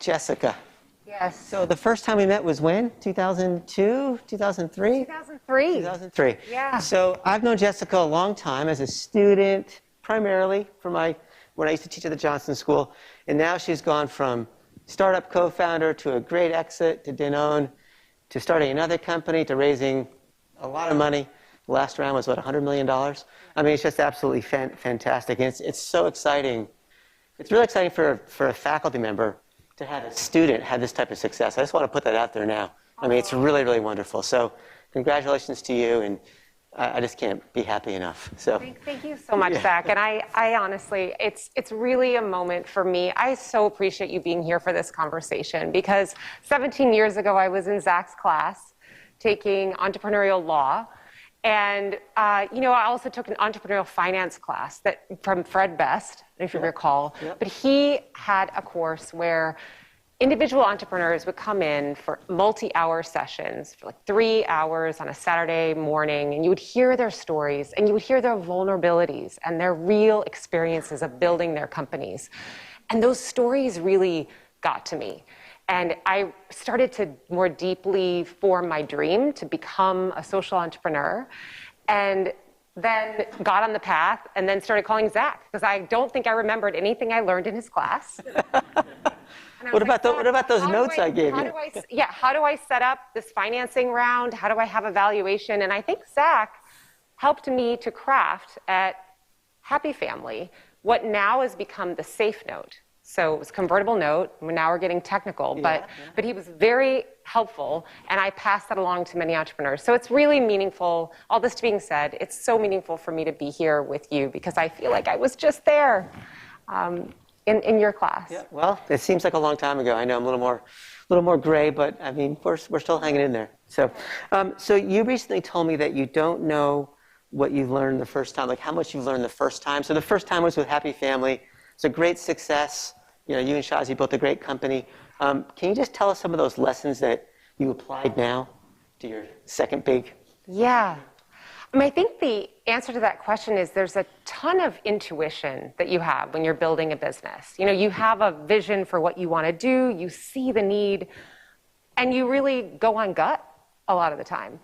Jessica. Yes. So the first time we met was when? 2002, 2003? 2003. 2003. Yeah. So I've known Jessica a long time as a student, primarily when I used to teach at the Johnson School. And now she's gone from startup co-founder to a great exit to Danone, to starting another company, to raising a lot of money. The last round was, what, $100 million? I mean, it's just absolutely fantastic. And it's so exciting. It's really exciting for a faculty member to have a student have this type of success. I just want to put that out there now. I mean, it's really, really wonderful. So congratulations to you, and I just can't be happy enough. So Thank you so much, Zach. And I honestly, it's really a moment for me. I so appreciate you being here for this conversation, because 17 years ago, I was in Zach's class taking entrepreneurial law. And, I also took an entrepreneurial finance class from Fred Best, if you recall. Yep. But he had a course where individual entrepreneurs would come in for multi-hour sessions for like 3 hours on a Saturday morning, and you would hear their stories, and you would hear their vulnerabilities and their real experiences of building their companies. And those stories really got to me. And I started to more deeply form my dream to become a social entrepreneur, and then got on the path and then started calling Zach, because I don't think I remembered anything I learned in his class. What about those notes I gave you? How do I set up this financing round? How do I have a valuation? And I think Zach helped me to craft at Happy Family what now has become the Safe Note. So it was convertible note. Now we're getting technical, but he was very helpful, and I passed that along to many entrepreneurs. So it's really meaningful. All this being said, it's so meaningful for me to be here with you, because I feel like I was just there in your class. Yeah, well, it seems like a long time ago. I know I'm a little more gray, but I mean, we're still hanging in there. So, so you recently told me that you don't know what you learned the first time, like how much you learned the first time. So the first time was with Happy Family. It's a great success. You and Shazi built a great company. Can you just tell us some of those lessons that you applied now to your second big? Yeah. I think the answer to that question is there's a ton of intuition that you have when you're building a business. You have a vision for what you want to do, you see the need, and you really go on gut a lot of the time.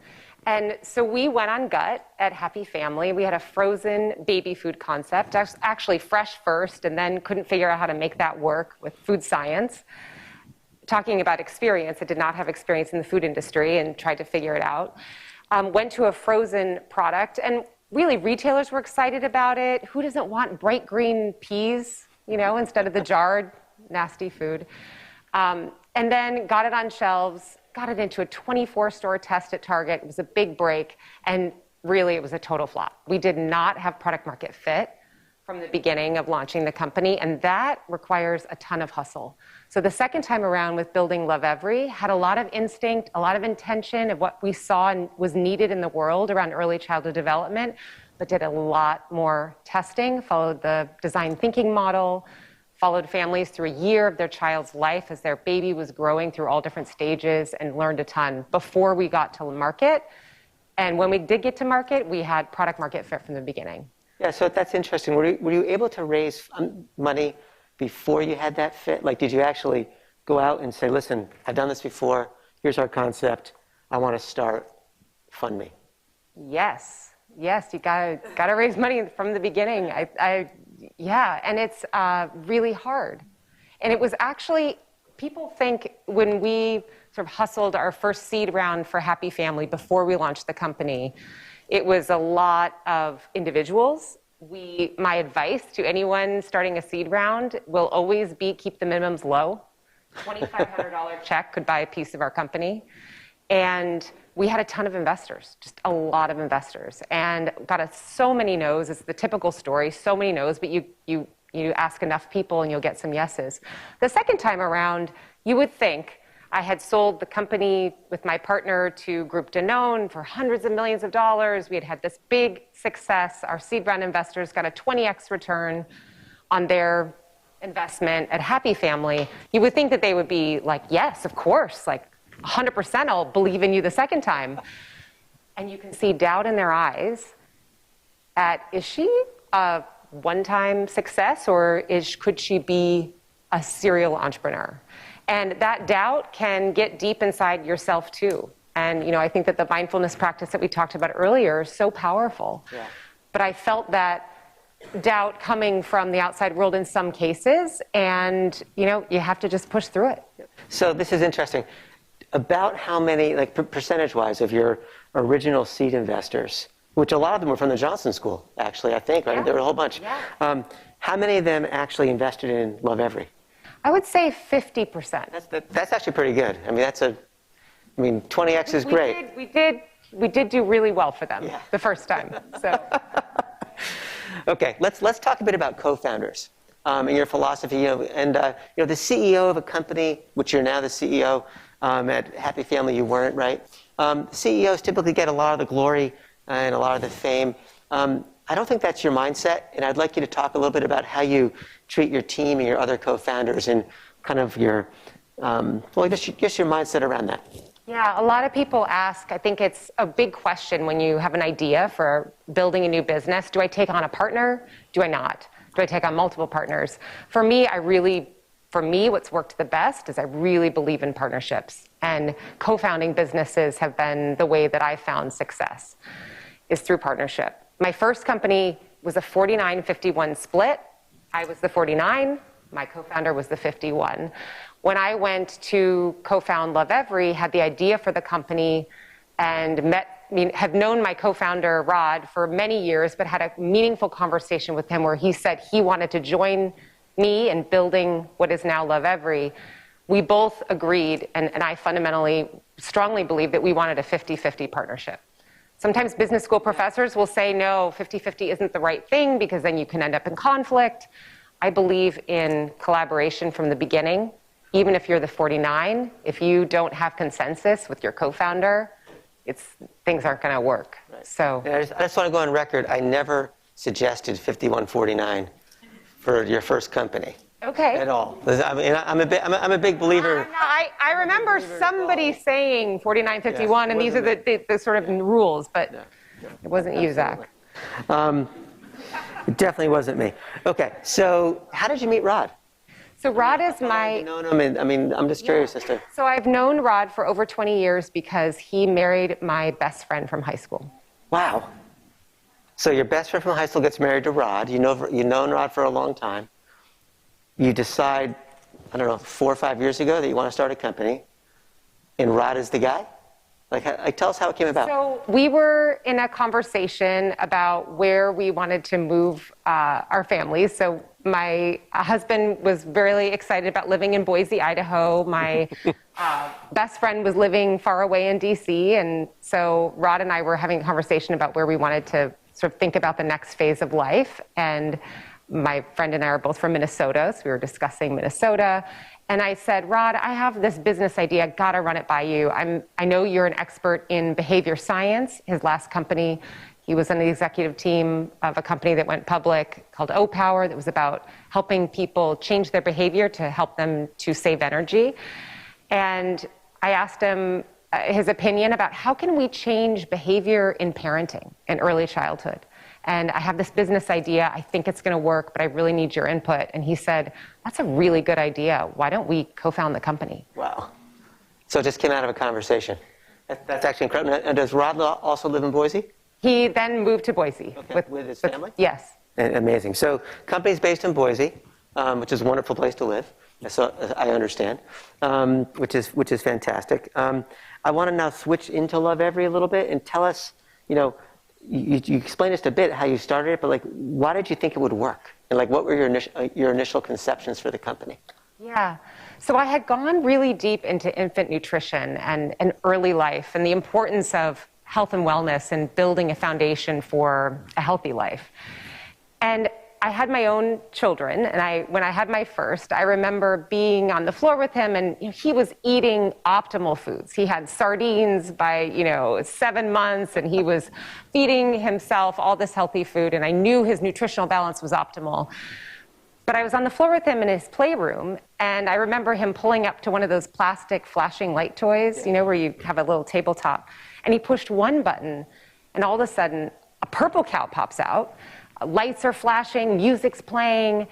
And so we went on gut at Happy Family. We had a frozen baby food concept, actually fresh first, and then couldn't figure out how to make that work with food science. Talking about experience, I did not have experience in the food industry and tried to figure it out. Went to a frozen product, and really retailers were excited about it. Who doesn't want bright green peas, instead of the jarred, nasty food? And then got it on shelves, got it into a 24-store test at Target. It was a big break, and really it was a total flop. We did not have product market fit from the beginning of launching the company, and that requires a ton of hustle. So the second time around with building Lovevery, had a lot of instinct, a lot of intention of what we saw and was needed in the world around early childhood development, but did a lot more testing, followed the design thinking model, followed families through a year of their child's life as their baby was growing through all different stages, and learned a ton before we got to market. And when we did get to market, we had product market fit from the beginning. Yeah, so that's interesting. Were you able to raise money before you had that fit? Like, did you actually go out and say, listen, I've done this before, here's our concept, I want to start, fund me? Yes, you gotta raise money from the beginning. And it's really hard. And it was actually, people think when we sort of hustled our first seed round for Happy Family before we launched the company, it was a lot of individuals. My advice to anyone starting a seed round will always be keep the minimums low. $2,500 check could buy a piece of our company. And we had a ton of investors, just a lot of investors, and got so many no's. It's the typical story, so many no's, but you ask enough people and you'll get some yeses. The second time around, you would think I had sold the company with my partner to Group Danone for hundreds of millions of dollars. We had had this big success. Our seed round investors got a 20x return on their investment at Happy Family. You would think that they would be like, yes, of course, like 100% I'll believe in you the second time. And you can see doubt in their eyes is she a one-time success, or could she be a serial entrepreneur? And that doubt can get deep inside yourself too. And, I think that the mindfulness practice that we talked about earlier is so powerful. Yeah. But I felt that doubt coming from the outside world in some cases, and, you have to just push through it. So this is interesting. About how many, like percentage-wise, of your original seed investors, which a lot of them were from the Johnson School, actually, I think, right? Yeah. There were a whole bunch. Yeah. How many of them actually invested in Lovevery? I would say 50%. That's actually pretty good. I mean, 20x is great. We did do really well for them Yeah. the first time. So. Okay, let's talk a bit about co-founders and your philosophy. The CEO of a company, which you're now the CEO at Happy Family, you weren't, right? CEOs typically get a lot of the glory and a lot of the fame. I don't think that's your mindset, and I'd like you to talk a little bit about how you treat your team and your other co-founders and kind of your, just your mindset around that. Yeah, a lot of people ask, I think it's a big question when you have an idea for building a new business. Do I take on a partner? Do I not? Do I take on multiple partners? For me, what's worked the best is I really believe in partnerships. And co-founding businesses have been the way that I found success, is through partnership. My first company was a 49-51 split. I was the 49. My co-founder was the 51. When I went to co-found Lovevery, had the idea for the company and have known my co-founder, Rod, for many years, but had a meaningful conversation with him where he said he wanted to join me in building what is now Lovevery. We both agreed, and I fundamentally, strongly believe that we wanted a 50-50 partnership. Sometimes business school professors will say, no, 50-50 isn't the right thing because then you can end up in conflict. I believe in collaboration from the beginning. Even if you're the 49, if you don't have consensus with your co-founder, things aren't going to work. Right. So I just want to go on record. I never suggested 51-49 for your first company. Okay. At all. I'm a big believer. No, I remember somebody saying 49-51, and these are the sort of rules, but it wasn't you, Zach. It definitely wasn't me. Okay, so how did you meet Rod? So Rod is my... I'm just curious as to... So I've known Rod for over 20 years because he married my best friend from high school. Wow. So your best friend from high school gets married to Rod. You've known Rod for a long time. You decide, 4 or 5 years ago that you want to start a company, and Rod is the guy? Tell us how it came about. So we were in a conversation about where we wanted to move our families. So my husband was very excited about living in Boise, Idaho. My best friend was living far away in DC. And so Rod and I were having a conversation about where we wanted to sort of think about the next phase of life. And my friend and I are both from Minnesota, so we were discussing Minnesota. And I said, Rod, I have this business idea. I got to run it by you. I know you're an expert in behavior science. His last company, he was on the executive team of a company that went public called O-Power that was about helping people change their behavior to help them to save energy. And I asked him his opinion about how can we change behavior in parenting in early childhood. And I have this business idea. I think it's going to work, but I really need your input. And he said, that's a really good idea. Why don't we co-found the company? Wow. So it just came out of a conversation. That's actually incredible. And does Rod also live in Boise? He then moved to Boise. Okay. With his family? Yes. Amazing. So company's based in Boise, which is a wonderful place to live. So I understand, which is fantastic. I want to now switch into Lovevery a little bit and tell us, you explained just a bit how you started it, but why did you think it would work? And what were your initial conceptions for the company? Yeah. So I had gone really deep into infant nutrition and early life and the importance of health and wellness and building a foundation for a healthy life. And I had my own children, and when I had my first, I remember being on the floor with him, and he was eating optimal foods. He had sardines by 7 months, and he was feeding himself all this healthy food, and I knew his nutritional balance was optimal. But I was on the floor with him in his playroom, and I remember him pulling up to one of those plastic flashing light toys, where you have a little tabletop, and he pushed one button, and all of a sudden, a purple cow pops out. Lights are flashing, music's playing,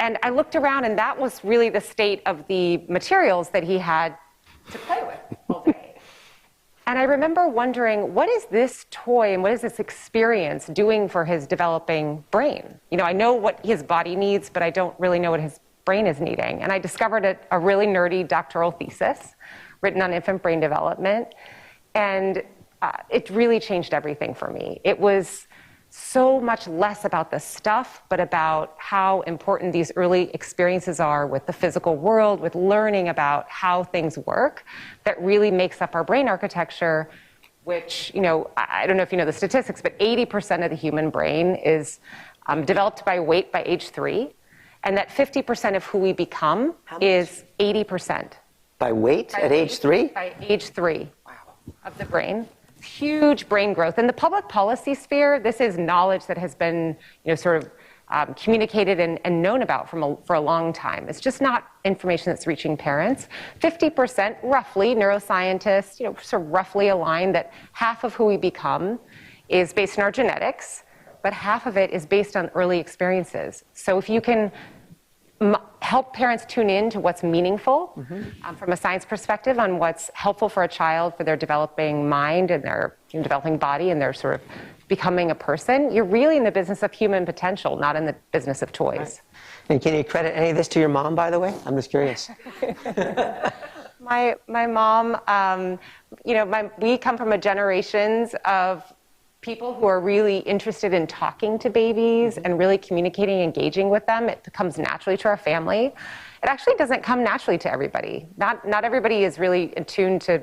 And I looked around, and that was really the state of the materials that he had to play with all day. And I remember wondering, what is this toy and what is this experience doing for his developing brain? You know, I know what his body needs, but I don't really know what his brain is needing. And I discovered a really nerdy doctoral thesis written on infant brain development. And it really changed everything for me. It was so much less about the stuff, but about how important these early experiences are with the physical world, with learning about how things work, that really makes up our brain architecture, which, you know, I don't know if you know the statistics, but 80% of the human brain is developed by weight by age 3, and that 50% of who we become is 80%. By weight at age 3? By age 3 of the brain. Huge brain growth. In the public policy sphere, this is knowledge that has been, you know, sort of communicated and known about for a long time. It's just not information that's reaching parents. 50%, roughly, neuroscientists, you know, sort of roughly align that half of who we become is based on our genetics, but half of it is based on early experiences. So if you can help parents tune in to what's meaningful from a science perspective on what's helpful for a child for their developing mind and their developing body and their sort of becoming a person, you're really in the business of human potential, not in the business of toys. Right. And can you credit any of this to your mom, by the way? I'm just curious. My mom, you know, we come from a generations of people who are really interested in talking to babies and really communicating, engaging with them. It comes naturally to our family. It actually doesn't come naturally to everybody. Not everybody is really attuned to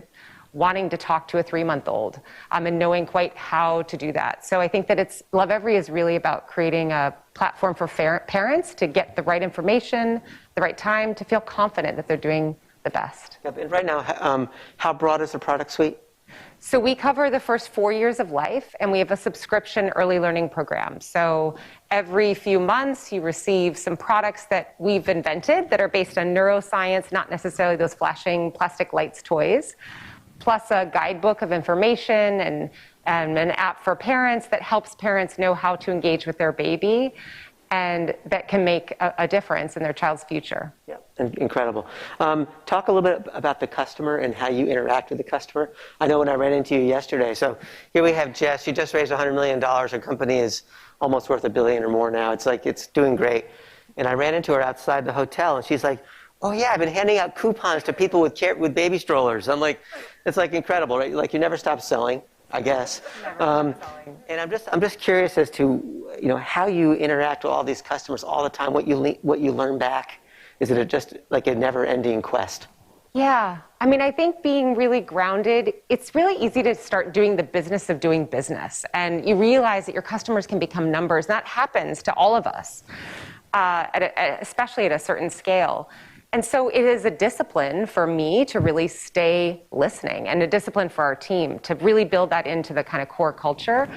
wanting to talk to a 3-month-old and knowing quite how to do that. So I think that Lovevery is really about creating a platform for parents to get the right information, the right time, to feel confident that they're doing the best. Yep. And right now, how broad is the product suite? So we cover the first 4 years of life, and we have a subscription early learning program. So every few months, you receive some products that we've invented that are based on neuroscience, not necessarily those flashing plastic lights toys, plus a guidebook of information and an app for parents that helps parents know how to engage with their baby, and that can make a difference in their child's future. Yeah, incredible. Talk a little bit about the customer and how you interact with the customer. I know when I ran into you yesterday, so here we have Jess. She just raised $100 million. Her company is almost worth $1 billion or more now. It's like, it's doing great. And I ran into her outside the hotel, and she's like, oh yeah, I've been handing out coupons to people with baby strollers. I'm like, it's like incredible, right? Like, you never stop selling, I guess. And I'm just curious as to, you know, how you interact with all these customers all the time, what you learn back. Is it just like a never-ending quest? Yeah. I mean, I think being really grounded, it's really easy to start doing the business of doing business. And you realize that your customers can become numbers. And that happens to all of us, especially at a certain scale. And so it is a discipline for me to really stay listening, and a discipline for our team to really build that into the kind of core culture.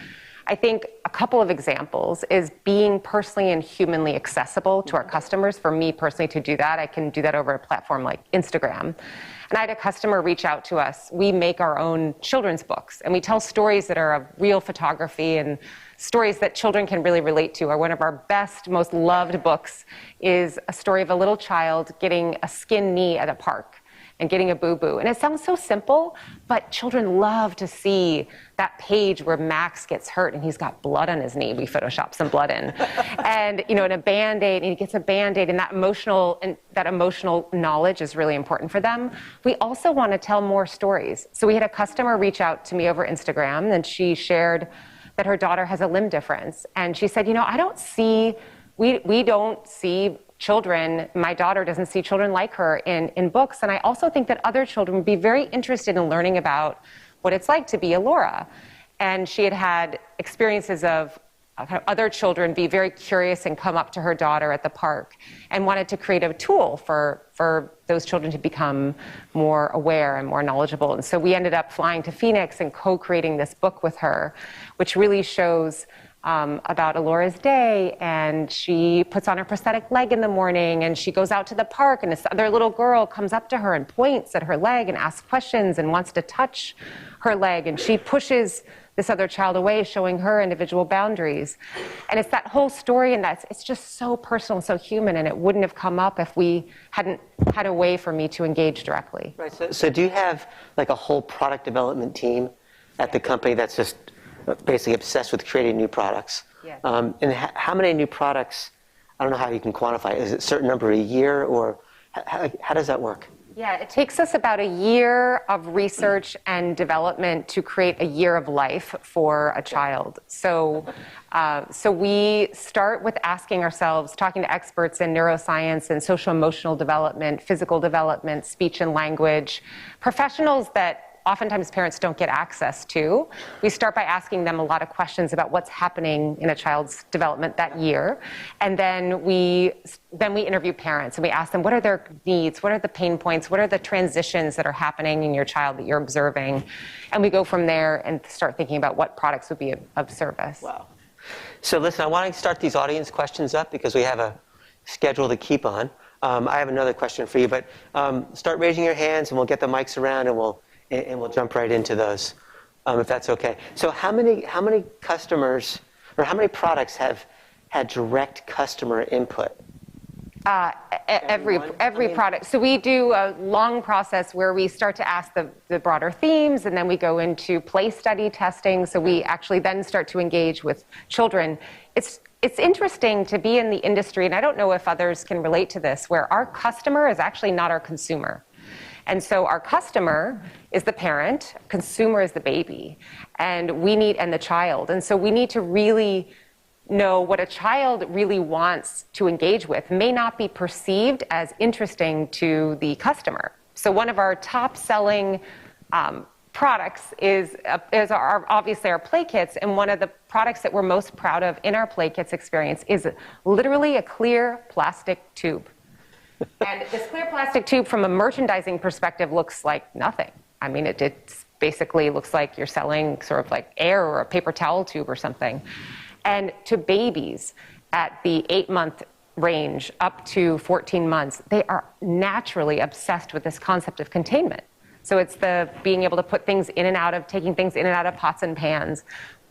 I think a couple of examples is being personally and humanly accessible to our customers. For me personally to do that, I can do that over a platform like Instagram. And I had a customer reach out to us. We make our own children's books, and we tell stories that are of real photography and stories that children can really relate to. Or one of our best, most loved books is a story of a little child getting a skinned knee at a park and getting a boo-boo. And it sounds so simple, but children love to see that page where Max gets hurt and he's got blood on his knee. We Photoshop some blood in. And, you know, and a Band-Aid, and he gets a Band-Aid, and that emotional knowledge is really important for them. We also want to tell more stories. So we had a customer reach out to me over Instagram, and she shared that her daughter has a limb difference. And she said, you know, we don't see children, my daughter doesn't see children like her in books. And I also think that other children would be very interested in learning about what it's like to be a Laura. And she had experiences of other children be very curious and come up to her daughter at the park, and wanted to create a tool for those children to become more aware and more knowledgeable. And so we ended up flying to Phoenix and co-creating this book with her, which really shows about Alora's day, and she puts on her prosthetic leg in the morning, and she goes out to the park, and this other little girl comes up to her and points at her leg and asks questions and wants to touch her leg, and she pushes this other child away, showing her individual boundaries. And it's that whole story, and it's just so personal and so human, and it wouldn't have come up if we hadn't had a way for me to engage directly. Right. So do you have like a whole product development team at the company that's just basically obsessed with creating new products? Yes. And how many new products, I don't know how you can quantify it. Is it a certain number a year, or how does that work? Yeah, it takes us about a year of research and development to create a year of life for a child. So we start with asking ourselves, talking to experts in neuroscience and social emotional development, physical development, speech and language, professionals that oftentimes parents don't get access to. We start by asking them a lot of questions about what's happening in a child's development that year. And then we interview parents and we ask them, what are their needs? What are the pain points? What are the transitions that are happening in your child that you're observing? And we go from there and start thinking about what products would be of service. Wow. So listen, I want to start these audience questions up because we have a schedule to keep on. I have another question for you, but start raising your hands and we'll get the mics around and we'll jump right into those, if that's okay. So how many customers, or how many products have had direct customer input? Every product. So we do a long process where we start to ask the broader themes, and then we go into play study testing. So we actually then start to engage with children. It's interesting to be in the industry, and I don't know if others can relate to this, where our customer is actually not our consumer. And so our customer is the parent, consumer is the baby, and the child. And so we need to really know what a child really wants to engage with may not be perceived as interesting to the customer. So one of our top selling products is obviously our play kits, and one of the products that we're most proud of in our play kits experience is literally a clear plastic tube. And this clear plastic tube from a merchandising perspective looks like nothing. I mean, it basically looks like you're selling sort of like air or a paper towel tube or something. And to babies at the 8-month range up to 14 months, they are naturally obsessed with this concept of containment. So it's the being able to put things in and out of, taking things in and out of pots and pans.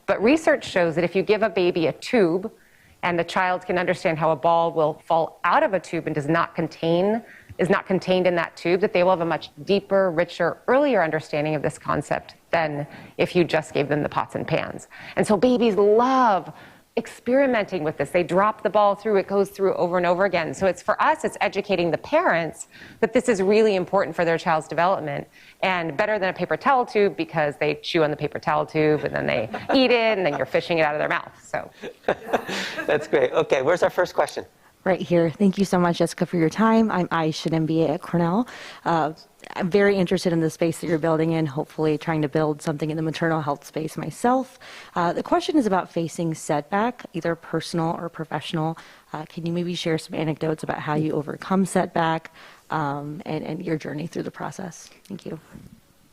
But research shows that if you give a baby a tube, and the child can understand how a ball will fall out of a tube and is not contained in that tube, that they will have a much deeper, richer, earlier understanding of this concept than if you just gave them the pots and pans. And so babies love experimenting with this. They drop the ball through, it goes through over and over again. So for us, it's educating the parents that this is really important for their child's development, and better than a paper towel tube because they chew on the paper towel tube and then they eat it and then you're fishing it out of their mouth. So that's great. Okay, where's our first question? Right here. Thank you so much, Jessica, for your time. I'm Aish, an MBA at Cornell. I'm very interested in the space that you're building in, hopefully trying to build something in the maternal health space myself. The question is about facing setback, either personal or professional. Can you maybe share some anecdotes about how you overcome setback and your journey through the process? Thank you.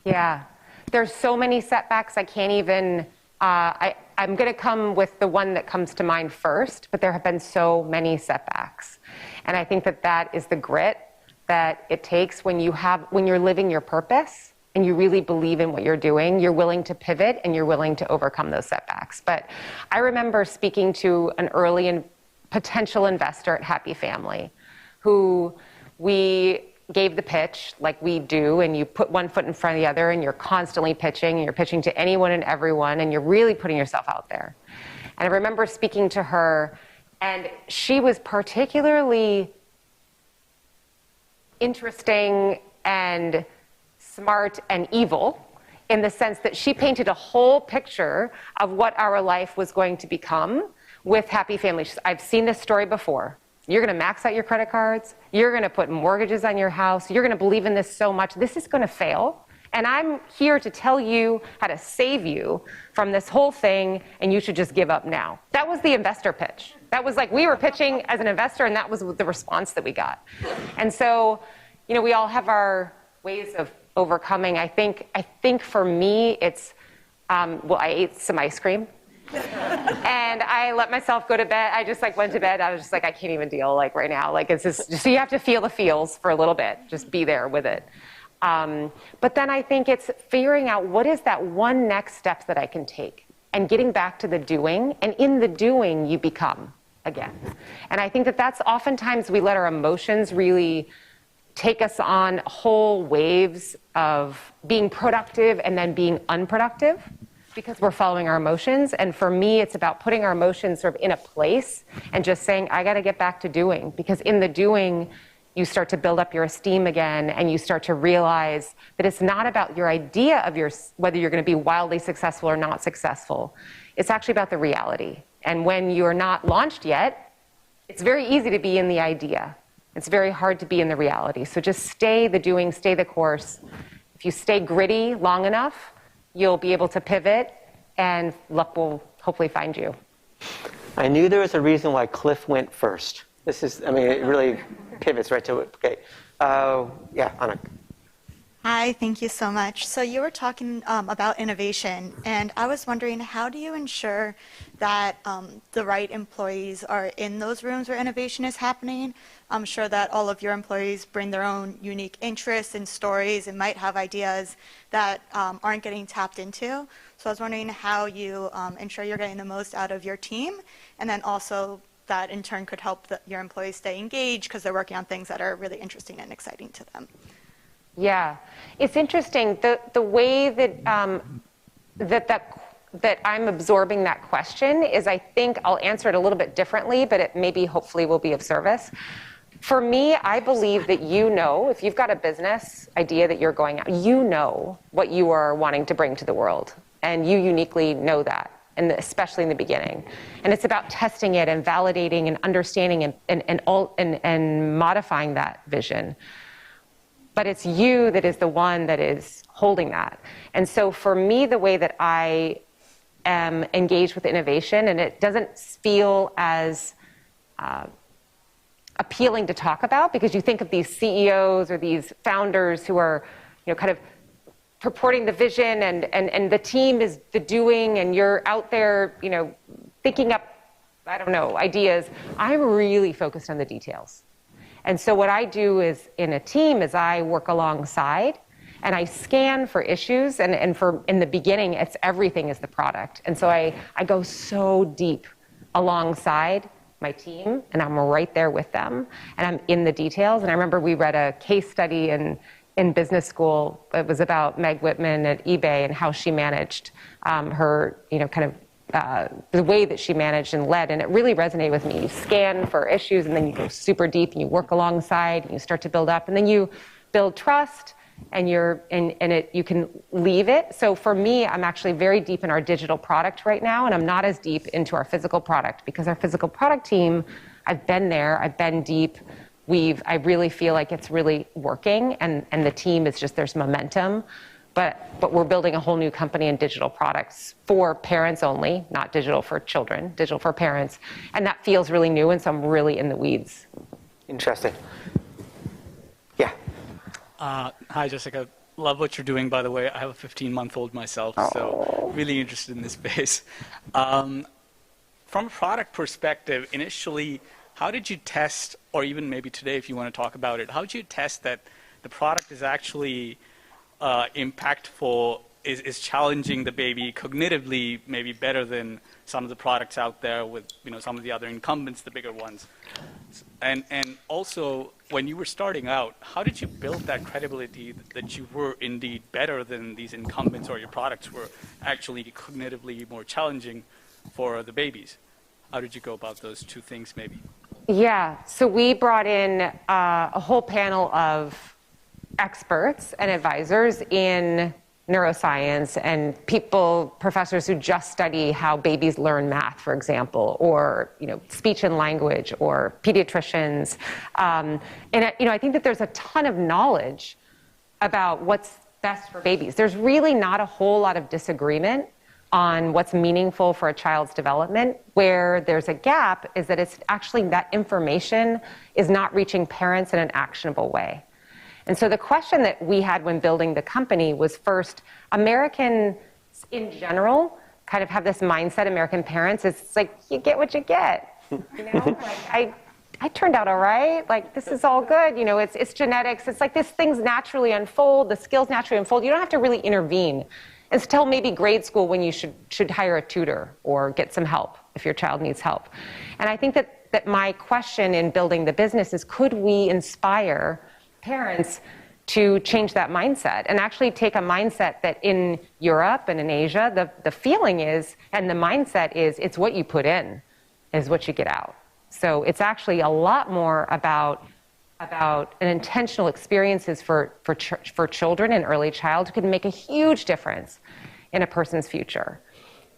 Yeah, there's so many setbacks. I can't even, I'm going to come with the one that comes to mind first, but there have been so many setbacks. And I think that is the grit that it takes when you're living your purpose and you really believe in what you're doing. You're willing to pivot and you're willing to overcome those setbacks. But I remember speaking to an early and potential investor at Happy Family, who we gave the pitch like we do, and you put one foot in front of the other and you're constantly pitching, and you're pitching to anyone and everyone, and you're really putting yourself out there. And I remember speaking to her, and she was particularly interesting and smart and evil in the sense that she painted a whole picture of what our life was going to become with Happy Family. She said, I've seen this story before. You're going to max out your credit cards. You're going to put mortgages on your house. You're going to believe in this so much. This is going to fail. And I'm here to tell you how to save you from this whole thing, and you should just give up now. That was the investor pitch. That was like we were pitching as an investor, and that was the response that we got. And so, you know, we all have our ways of overcoming. I think for me, it's, I ate some ice cream. And I let myself go to bed. I just went to bed. I was just like, I can't even deal right now. It's just, so you have to feel the feels for a little bit. Just be there with it. But then I think it's figuring out what is that one next step that I can take and getting back to the doing. And in the doing, you become again. And I think that that's oftentimes we let our emotions really take us on whole waves of being productive and then being unproductive because we're following our emotions. And for me, it's about putting our emotions sort of in a place and just saying, I got to get back to doing, because in the doing, you start to build up your esteem again, and you start to realize that it's not about your idea of whether you're going to be wildly successful or not successful. It's actually about the reality. And when you're not launched yet, it's very easy to be in the idea. It's very hard to be in the reality. So just stay the doing, stay the course. If you stay gritty long enough, you'll be able to pivot, and luck will hopefully find you. I knew there was a reason why Cliff went first. This is, I mean, it really pivots right to it. Okay. Yeah, Anna. Hi, thank you so much. So you were talking about innovation, and I was wondering, how do you ensure that the right employees are in those rooms where innovation is happening? I'm sure that all of your employees bring their own unique interests and stories and might have ideas that aren't getting tapped into. So I was wondering how you ensure you're getting the most out of your team, and then also that in turn could help your employees stay engaged because they're working on things that are really interesting and exciting to them. Yeah, it's interesting. The way that that I'm absorbing that question is, I think I'll answer it a little bit differently, but it maybe hopefully will be of service. For me, I believe that if you've got a business idea that you're going out, you know what you are wanting to bring to the world, and you uniquely know that, and especially in the beginning. And it's about testing it and validating and understanding and modifying that vision. But it's you that is the one that is holding that. And so for me, the way that I am engaged with innovation, and it doesn't feel as appealing to talk about, because you think of these CEOs or these founders who are, kind of purporting the vision, and the team is the doing, and you're out there, thinking up, ideas. I'm really focused on the details. And so what I do is, in a team, is I work alongside and I scan for issues. And for in the beginning, it's everything is the product. And so I go so deep alongside my team, and I'm right there with them, and I'm in the details. And I remember we read a case study in business school. It was about Meg Whitman at eBay and how she managed her, the way that she managed and led, and it really resonated with me. You scan for issues, and then you go super deep, and you work alongside, and you start to build up, and then you build trust, and you can leave it. So for me, I'm actually very deep in our digital product right now, and I'm not as deep into our physical product, because our physical product team, I've been there, I've been deep. I really feel like it's really working, and the team is just, there's momentum. But we're building a whole new company in digital products for parents only, not digital for children, digital for parents. And that feels really new, and so I'm really in the weeds. Interesting. Yeah. Hi, Jessica. Love what you're doing, by the way. I have a 15-month-old myself, so really interested in this space. From a product perspective, initially, how did you test, or even maybe today if you want to talk about it, how did you test that the product is actually impactful, is challenging the baby cognitively, maybe better than some of the products out there with some of the other incumbents, the bigger ones? And also, when you were starting out, how did you build that credibility that you were indeed better than these incumbents, or your products were actually cognitively more challenging for the babies? How did you go about those two things, maybe? Yeah, so we brought in a whole panel of experts and advisors in neuroscience, and professors who just study how babies learn math, for example, or speech and language, or pediatricians. And I think that there's a ton of knowledge about what's best for babies. There's really not a whole lot of disagreement on what's meaningful for a child's development. Where there's a gap is that it's actually that information is not reaching parents in an actionable way. And so the question that we had when building the company was, first, Americans in general kind of have this mindset, American parents, it's like, you get what you get. I turned out all right. Like, this is all good. You know, it's genetics. It's like these things naturally unfold. The skills naturally unfold. You don't have to really intervene. It's till maybe grade school when you should hire a tutor or get some help if your child needs help. And I think that my question in building the business is, could we inspire parents to change that mindset and actually take a mindset that in Europe and in Asia, the feeling is, and the mindset is, it's what you put in is what you get out. So it's actually a lot more about an intentional experiences for children in early childhood could make a huge difference in a person's future.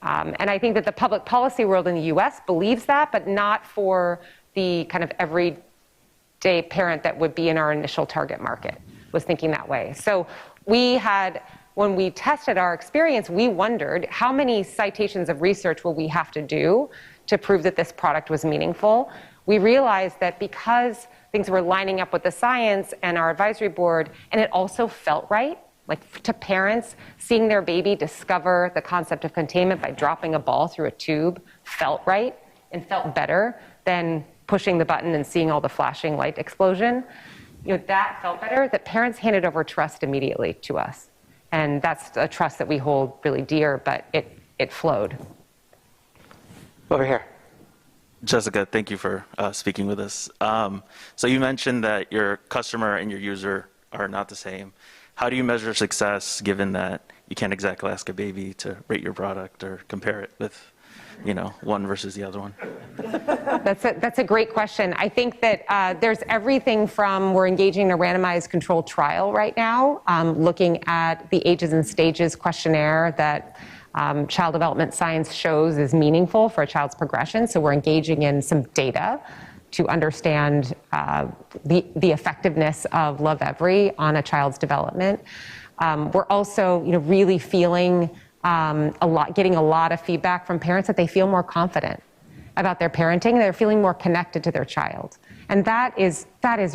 And I think that the public policy world in the US believes that, but not for the kind of everyday parent that would be in our initial target market was thinking that way. So when we tested our experience, we wondered how many citations of research will we have to do to prove that this product was meaningful. We realized that because things were lining up with the science and our advisory board, and it also felt right, like to parents, seeing their baby discover the concept of containment by dropping a ball through a tube felt right and felt better than pushing the button and seeing all the flashing light explosion. You know, that felt better, that parents handed over trust immediately to us. And that's a trust that we hold really dear, but it flowed. Over here. Jessica, thank you for speaking with us. So you mentioned that your customer and your user are not the same. How do you measure success given that you can't exactly ask a baby to rate your product or compare it with, you know, one versus the other one? That's a great question. I think that there's everything from, we're engaging in a randomized controlled trial right now, looking at the ages and stages questionnaire that child development science shows is meaningful for a child's progression. So we're engaging in some data to understand the effectiveness of Lovevery on a child's development. We're also, really feeling getting a lot of feedback from parents that they feel more confident about their parenting. They're feeling more connected to their child. And that is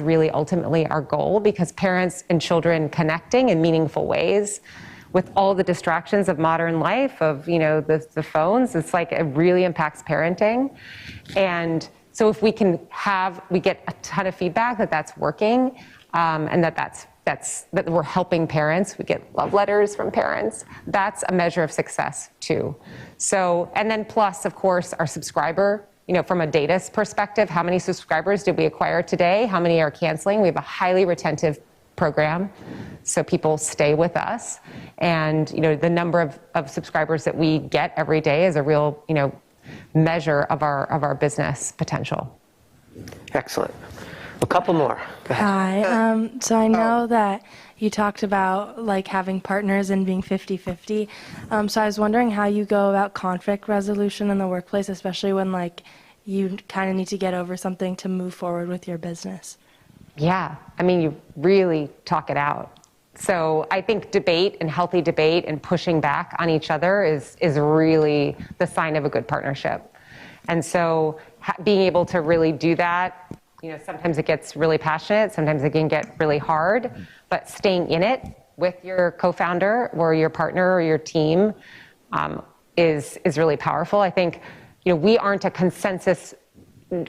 really ultimately our goal, because parents and children connecting in meaningful ways with all the distractions of modern life, of the phones, it's like it really impacts parenting. And so if we get a ton of feedback that that's working, and that we're helping parents, we get love letters from parents, that's a measure of success too. So, and then plus, of course, our subscriber, from a data perspective, how many subscribers did we acquire today? How many are canceling? We have a highly retentive program, so people stay with us. And, the number of subscribers that we get every day is a real, measure of our business potential. Excellent. A couple more. Go ahead. Hi. So I know that you talked about having partners and being 50-50. So I was wondering how you go about conflict resolution in the workplace, especially when you kind of need to get over something to move forward with your business. Yeah, you really talk it out. So I think debate and healthy debate and pushing back on each other is really the sign of a good partnership. And so being able to really do that, sometimes it gets really passionate, sometimes it can get really hard, but staying in it with your co-founder or your partner or your team is really powerful. I think, we aren't a consensus.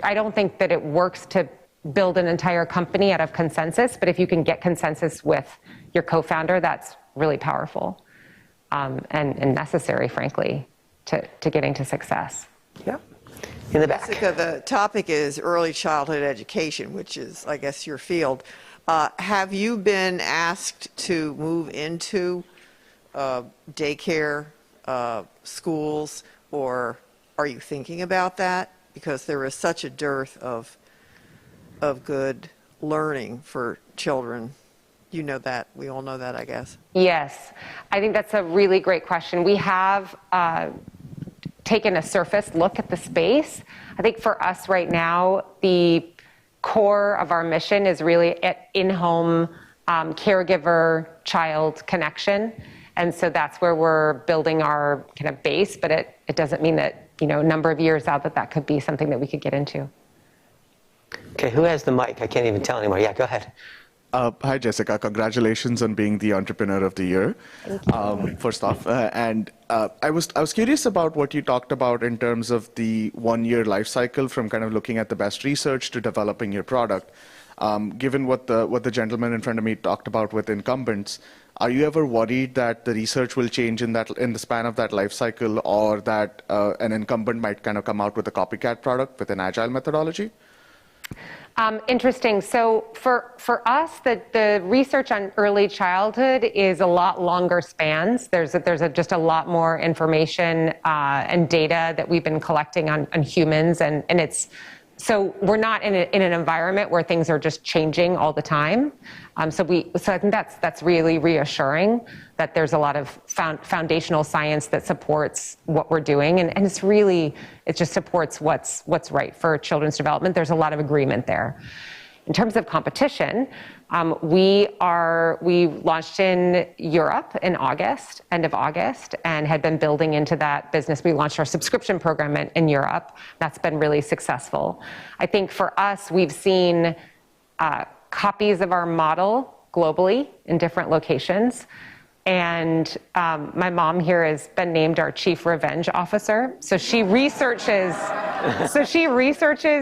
I don't think that it works to build an entire company out of consensus, but if you can get consensus with your co-founder, that's really powerful and necessary, frankly, to getting to success. Yep. In the back. Jessica, the topic is early childhood education, which is, I guess, your field. Have you been asked to move into daycare schools, or are you thinking about that? Because there is such a dearth of good learning for children. You know that. We all know that, I guess. Yes. I think that's a really great question. We have taken a surface look at the space. I think for us right now, the core of our mission is really at in-home caregiver-child connection. And so that's where we're building our kind of base, but it doesn't mean that, a number of years out that could be something that we could get into. Okay, who has the mic? I can't even tell anymore. Yeah, go ahead. Hi, Jessica. Congratulations on being the Entrepreneur of the Year. Thank you. First off, I was curious about what you talked about in terms of the 1-year life cycle from kind of looking at the best research to developing your product. Given what the gentleman in front of me talked about with incumbents, are you ever worried that the research will change in the span of that life cycle, or that an incumbent might kind of come out with a copycat product with an agile methodology? Interesting. So for us, the research on early childhood is a lot longer spans. There's just a lot more information and data that we've been collecting on humans, and it's so we're not in an environment where things are just changing all the time. So I think that's really reassuring that there's a lot of foundational science that supports what we're doing, and it just supports what's right for children's development. There's a lot of agreement there. In terms of competition, we launched in Europe in August, end of August, and had been building into that business. We launched our subscription program in Europe. That's been really successful. I think for us, we've seen copies of our model globally in different locations. And my mom here has been named our chief revenge officer. So she researches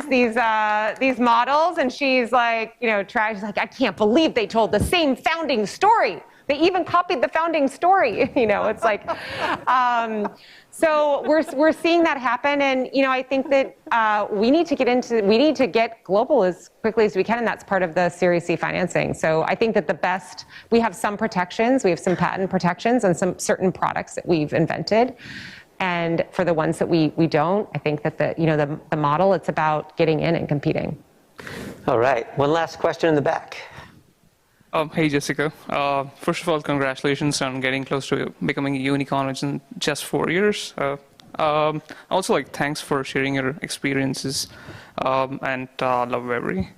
these models, and she's like, she's like, I can't believe they told the same founding story. They even copied the founding story. It's like, so we're seeing that happen, and I think that we need to get global as quickly as we can, and that's part of the Series C financing. So I think that we have some protections, we have some patent protections on some certain products that we've invented, and for the ones that we don't, I think that the model, it's about getting in and competing. All right, one last question in the back. Hey, Jessica. First of all, congratulations on getting close to becoming a unicorn in just 4 years. Also, thanks for sharing your experiences and Lovevery.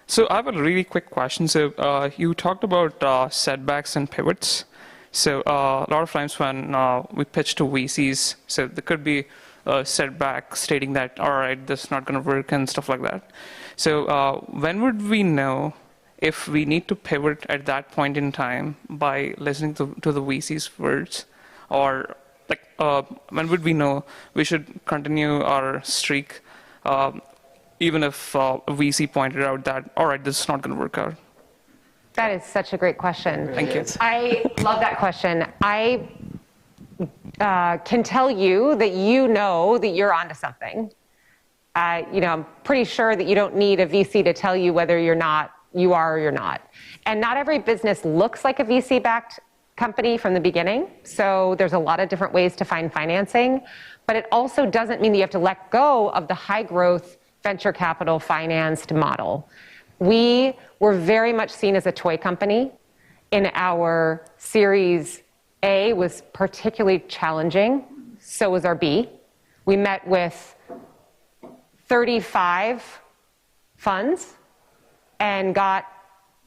So I have a really quick question. So you talked about setbacks and pivots. So a lot of times when we pitch to VCs, so there could be a setback stating that, all right, this is not going to work and stuff like that. So when would we know if we need to pivot at that point in time by listening to the VC's words? Or when would we know we should continue our streak even if a VC pointed out that, all right, this is not going to work out? That is such a great question. Thank you. I love that question. I can tell you that that you're onto something. I'm pretty sure that you don't need a VC to tell you whether you are or you're not. And not every business looks like a VC-backed company from the beginning. So there's a lot of different ways to find financing. But it also doesn't mean that you have to let go of the high-growth venture capital financed model. We were very much seen as a toy company. In our Series A was particularly challenging. So was our B. We met with 35 funds and got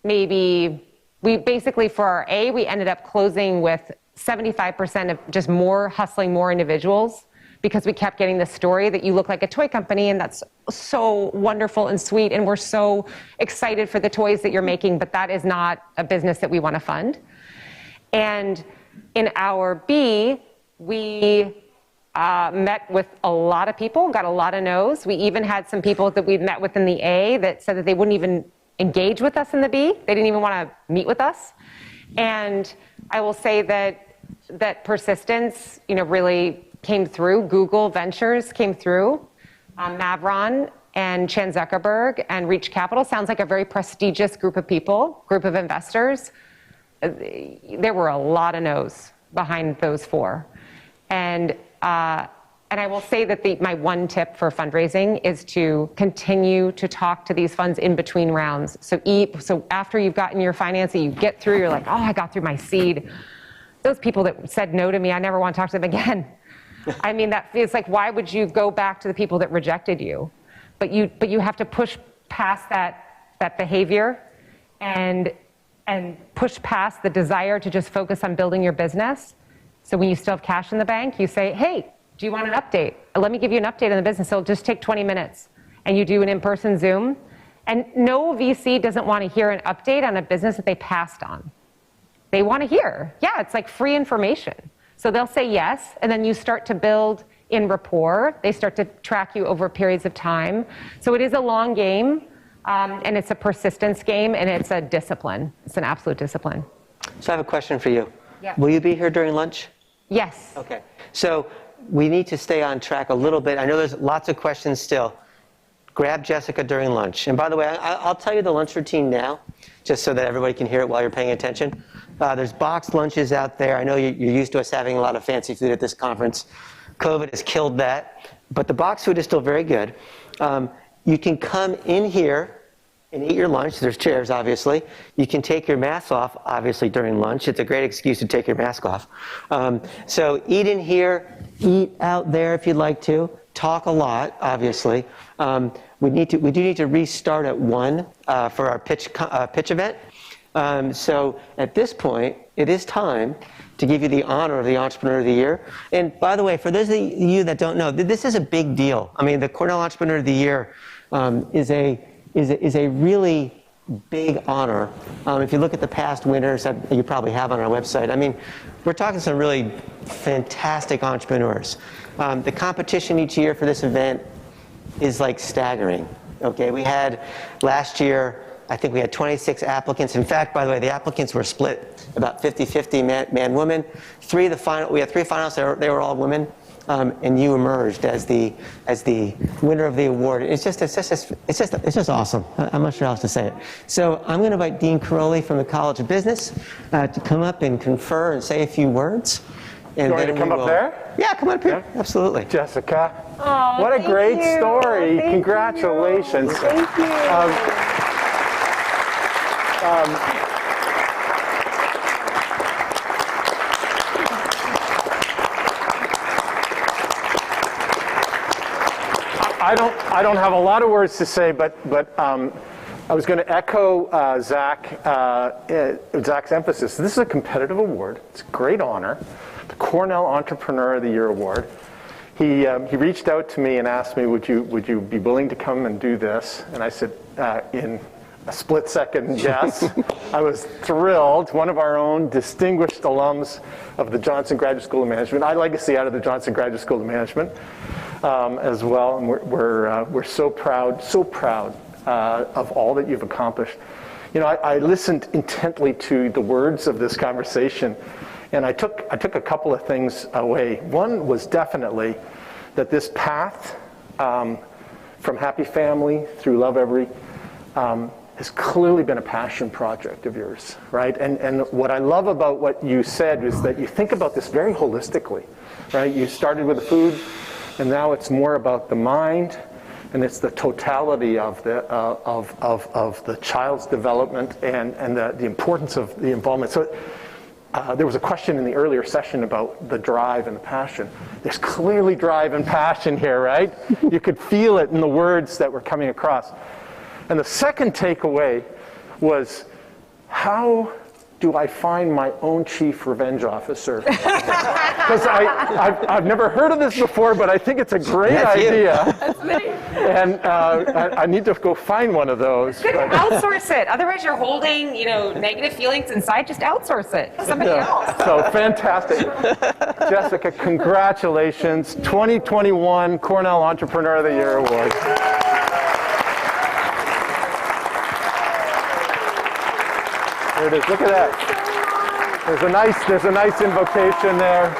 we basically, for our A, we ended up closing with 75% of just hustling more individuals, because we kept getting the story that you look like a toy company, and that's so wonderful and sweet, and we're so excited for the toys that you're making, but that is not a business that we want to fund. And in our B, we met with a lot of people, got a lot of no's. We even had some people that we'd met with in the A that said that they wouldn't even engage with us in the B. They didn't even want to meet with us. And I will say that persistence, really came through. Google Ventures came through. Mavron and Chan Zuckerberg and Reach Capital sounds like a very prestigious group of investors. There were a lot of no's behind those four. And I will say that my one tip for fundraising is to continue to talk to these funds in between rounds. So after you've gotten your financing, you get through, you're like, oh, I got through my seed. Those people that said no to me, I never want to talk to them again. I mean, it's like, why would you go back to the people that rejected you? But you have to push past that behavior and push past the desire to just focus on building your business. So when you still have cash in the bank, you say, hey, do you want an update? Let me give you an update on the business. It'll just take 20 minutes. And you do an in-person Zoom, And no VC doesn't want to hear an update on a business that they passed on. They want to hear, yeah, it's like free information. So they'll say yes, and then you start to build in rapport. They start to track you over periods of time. So it is a long game, and it's a persistence game, and it's a discipline. It's an absolute discipline. So I have a question for you. Yeah. Will you be here during lunch? Yes. Okay. So we need to stay on track a little bit. I know there's lots of questions still. Grab Jessica during lunch. And by the way, I'll tell you the lunch routine now, just so that everybody can hear it while you're paying attention. There's boxed lunches out there. I know you're used to us having a lot of fancy food at this conference. COVID has killed that. But the boxed food is still very good. You can come in here and eat your lunch. There's chairs, obviously. You can take your mask off, obviously, during lunch. It's a great excuse to take your mask off. So eat in here, eat out there if you'd like to. Talk a lot, obviously. We do need to restart at 1 for our pitch event. So at this point, it is time to give you the honor of the Entrepreneur of the Year. And by the way, for those of you that don't know, this is a big deal. I mean, the Cornell Entrepreneur of the Year is a really big honor. If you look at the past winners that you probably have on our website, I mean, we're talking some really fantastic entrepreneurs. The competition each year for this event is like staggering. Okay, we had last year, I think we had 26 applicants. In fact, by the way, the applicants were split about 50-50 man, woman. We had 3 finalists, they were all women. And you emerged as the winner of the award. It's just awesome. I'm not sure how else to say it. So I'm going to invite Dean Caroli from the College of Business to come up and confer and say a few words. And you want me to come up there? Yeah, come up here. Yeah. Absolutely. Jessica, what a great story. Congratulations. Thank you. I don't have a lot of words to say, but I was going to echo Zach's emphasis. This is a competitive award. It's a great honor. The Cornell Entrepreneur of the Year Award. He reached out to me and asked me, would you be willing to come and do this? And I said, in a split second, yes. I was thrilled. One of our own distinguished alums of the Johnson Graduate School of Management. I legacy out of the Johnson Graduate School of Management as well. And we're so proud of all that you've accomplished. You know, I listened intently to the words of this conversation, and I took a couple of things away. One was definitely that this path from Happy Family through Lovevery has clearly been a passion project of yours, right? And what I love about what you said is that you think about this very holistically, right? You started with the food, and now it's more about the mind, and it's the totality of the child's development and the importance of the involvement. So there was a question in the earlier session about the drive and the passion. There's clearly drive and passion here, right? You could feel it in the words that were coming across. And the second takeaway was, how do I find my own chief revenge officer? Because I've never heard of this before, but I think it's a great idea. That's me. And I need to go find one of those. Good, outsource it. Otherwise, you're holding, negative feelings inside. Just outsource it to somebody else. So fantastic. Jessica, congratulations. 2021 Cornell Entrepreneur of the Year Award. There it is. Look at that. There's a nice invocation there.